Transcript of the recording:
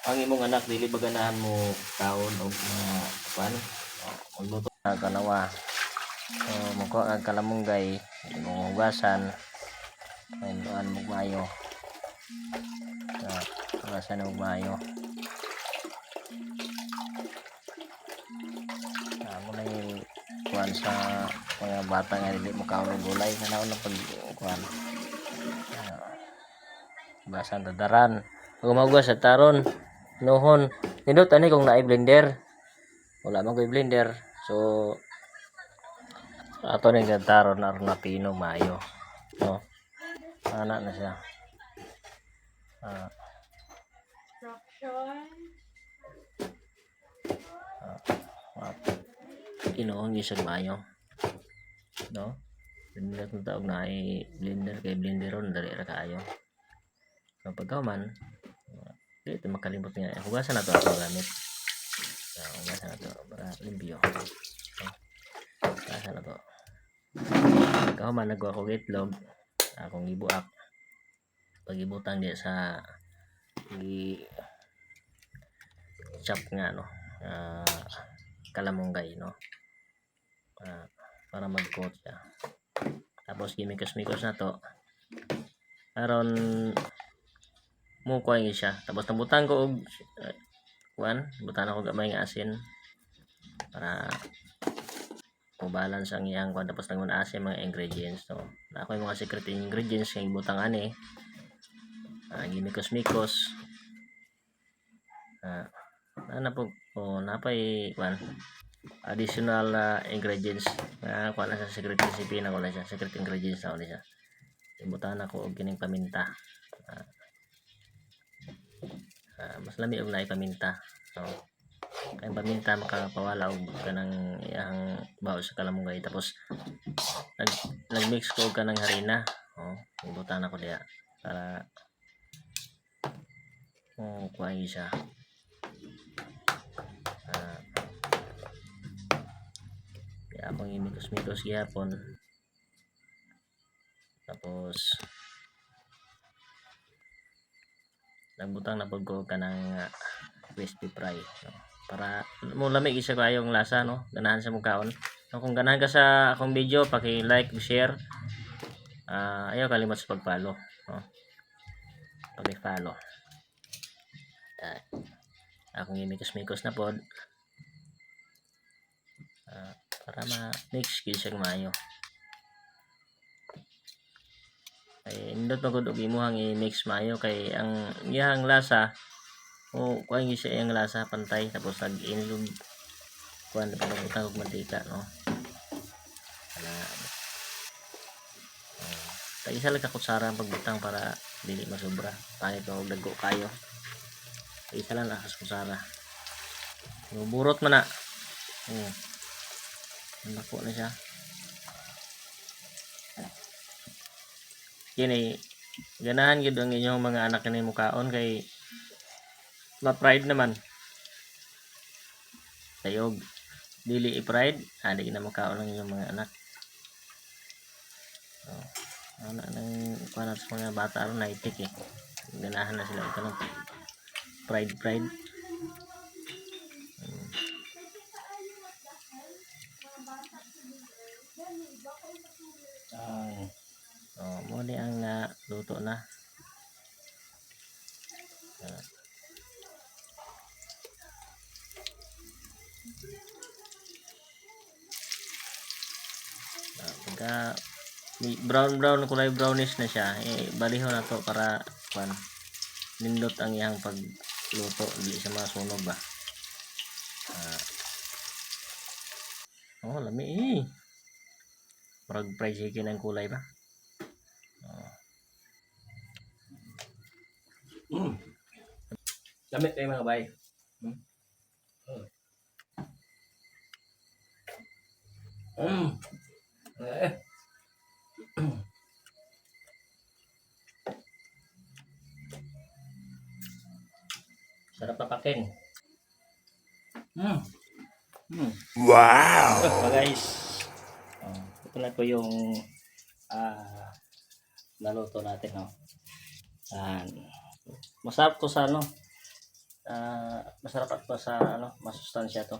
ang imong anak dili ba ganahan mo taon og mga kuan magluto na kanawa. So magkuha kag kalamunggay imong hugasan and doan mo maayo. Hugasan mo maayo. Mo na yung kuan sa mga bata nga dili mo kaon og gulay kanaon ng pag kuan. Basan dadaran. Pag magugas sa taron, nohon. Nindot ani kung naay blender. Wala man ko'y blender. So ato ning taron aron na pino maayo. No. Ana na siya. Kinuon gisag maayo. No. Blender kung taog na ay blender kay blender ron dali ra kaayo. So pagkaman dito makalimot nga hugasan na to ato gamit. So hugasan na to para limpyo. Hugasan na to. Pagkaman nagwa ko itlog akong ibuak. Pag-ibutang di sa chop nga no. Kalamunggay no. Para mag-coat siya. Tapos gimikos-mikos na to. Aron mo kuha siya. Tapos nabutan ko og butan ako gamay nga asin para balance ang iyang kuan. Tapos nangon asin mga ingredients no. Na ako yung mga secret ingredients nga ibutang ani. Gimikos-mikos. Po napay kuan additional ingredients na kuan sa secret recipe na ko na siya, secret ingredients na ko na siya. Ibutan ako og kining paminta. Mas lami og naay paminta. So kay paminta makapawala og kanang iyang baho sa kalamunggay. Tapos nagmix ko og kanang harina. Ibutan ako diya para kuan siya. Kaya akong imikos-mikos gihapon. Tapos nagbutang na pud ko kanang crispy fry no? Para mo lamig isa kayong lasa no, ganahan sa mukhaon. So, kung ganahan ka sa akong video, paki-like, share. Ayaw kalimot sa pag-follow no? Paki-follow. Akong imikos-mikos na pod para ma-mix gyud siya maayo. Ay indot na gud og imuhang i-mix maayo kay ang iyang lasa kuan gyud siya iyang lasa pantay. Tapos nag-inlog kuan pagutang og mantika no. Isa lang ka kutsara ang pagbutang para dili masobra. Pangit og dagko kayo. Isa lang sa kutsara. Burot man na. Nako na siya. Kini ganahan gyud ang inyong mga anak kini mukaon kay ma-pride naman. Sayog dili i-pride, di na mukaon ang inyong mga anak. Ana nang kuan sa mga bata ron naitik ganahan na sila kanang pride. Mo ni ang luto na. Pagka brown kulay brownish na siya, balihon na to para kuan nindot ang iyang pagluto, dili siya masunog ba. Lami Murag fried chicken ang kulay ba. Lamit kayo mga bay. Sarap papakin. Wow! Guys, ito na po yung naluto natin. Masarap to sa Masarap at sa ano, masustansya to.